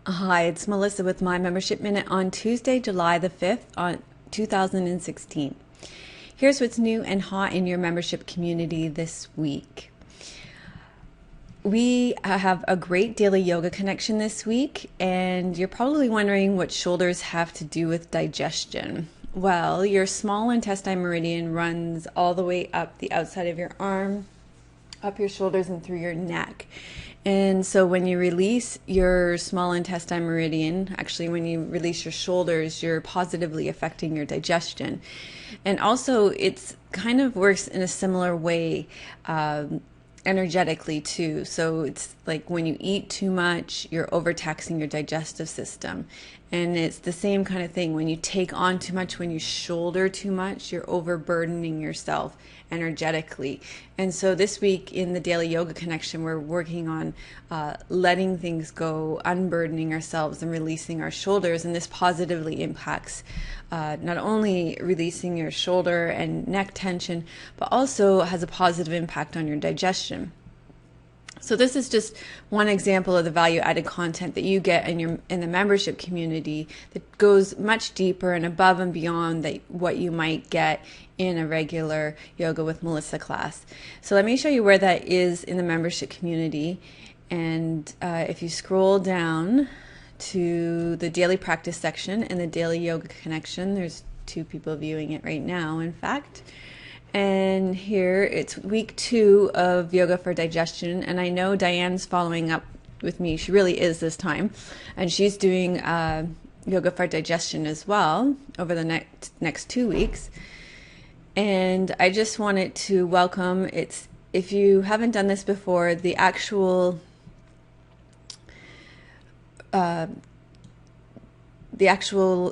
Hi, it's Melissa with my membership minute on Tuesday, July the 5th on 2016. Here's what's new and hot in your membership community this week. We have a great daily yoga connection this week, and you're probably wondering what shoulders have to do with digestion. Well, your small intestine meridian runs all the way up the outside of your arm, up your shoulders and through your neck. And so when you release your small intestine meridian, actually when you release your shoulders, you're positively affecting your digestion. And also it's kind of works in a similar way energetically too. So it's like when you eat too much, you're overtaxing your digestive system. And it's the same kind of thing. When you take on too much, when you shoulder too much, you're overburdening yourself energetically. And so this week in the Daily Yoga Connection, we're working on letting things go, unburdening ourselves and releasing our shoulders. And this positively impacts not only releasing your shoulder and neck tension, but also has a positive impact on your digestion. So this is just one example of the value-added content that you get in the membership community that goes much deeper and above and beyond what you might get in a regular Yoga with Melissa class. So let me show you where that is in the membership community. And if you scroll down to the daily practice section in the Daily Yoga Connection, there's 2 people viewing it right now, in fact. And here it's week 2 of Yoga for Digestion, and I know Diane's following up with me. She really is this time, and she's doing Yoga for Digestion as well over the next 2 weeks. And I just wanted to welcome, if you haven't done this before, the actual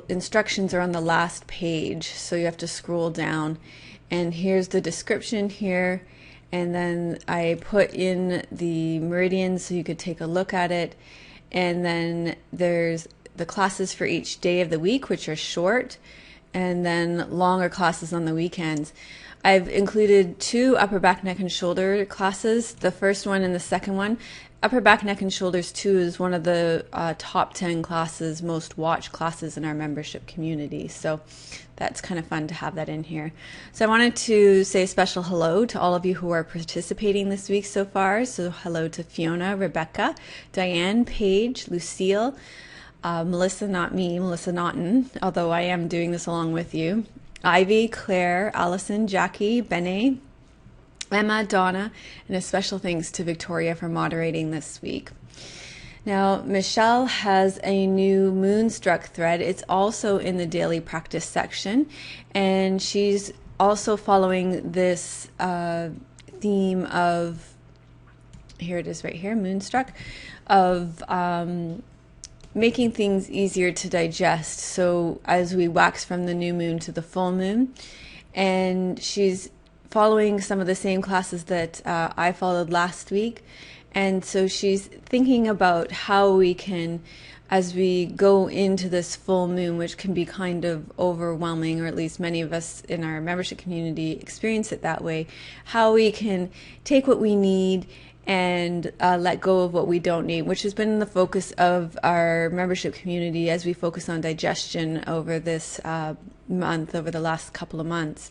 instructions are on the last page, so you have to scroll down. And here's the description here, and then I put in the meridians so you could take a look at it. And then there's the classes for each day of the week, which are short, and then longer classes on the weekends. I've included 2 upper back, neck, and shoulder classes, the first one and the second one. Upper back, neck, and shoulders 2 is one of the top 10 classes, most watched classes in our membership community. So that's kind of fun to have that in here. So I wanted to say a special hello to all of you who are participating this week so far. So hello to Fiona, Rebecca, Diane, Paige, Lucille, Melissa, not me, Melissa Naughton, although I am doing this along with you, Ivy, Claire, Alison, Jackie, Bene, Emma, Donna, and a special thanks to Victoria for moderating this week. Now, Michelle has a new Moonstruck thread. It's also in the daily practice section, and she's also following this theme of, here it is right here, Moonstruck, of making things easier to digest. So as we wax from the new moon to the full moon, and she's following some of the same classes that I followed last week. And so she's thinking about how we can, as we go into this full moon, which can be kind of overwhelming, or at least many of us in our membership community experience it that way, how we can take what we need and let go of what we don't need, which has been the focus of our membership community as we focus on digestion over this month, over the last couple of months.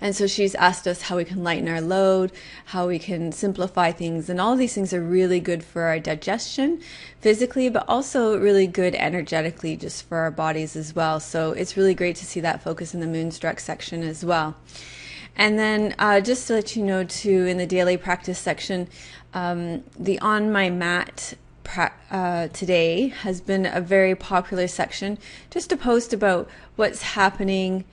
And so she's asked us how we can lighten our load, how we can simplify things. And all of these things are really good for our digestion physically, but also really good energetically just for our bodies as well. So it's really great to see that focus in the Moonstruck section as well. And then just to let you know too, in the daily practice section, the On My Mat today has been a very popular section just to post about what's happening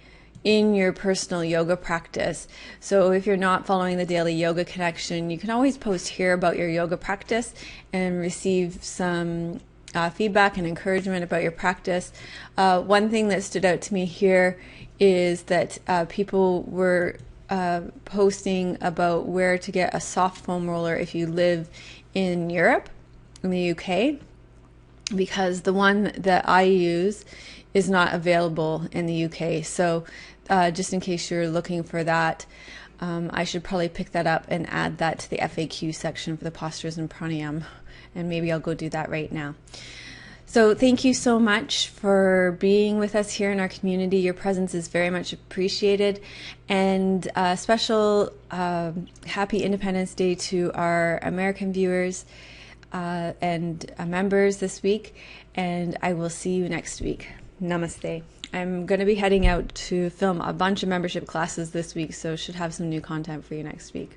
in your personal yoga practice. So if you're not following the Daily Yoga Connection, you can always post here about your yoga practice and receive some feedback and encouragement about your practice. One thing that stood out to me here is that people were posting about where to get a soft foam roller if you live in Europe, in the UK, because the one that I use is not available in the UK. So just in case you're looking for that, I should probably pick that up and add that to the FAQ section for the postures and pranayam and maybe I'll go do that right now. So thank you so much for being with us here in our community. Your presence is very much appreciated. And a special happy Independence Day to our American viewers and members this week. And I will see you next week. Namaste. I'm going to be heading out to film a bunch of membership classes this week, so should have some new content for you next week.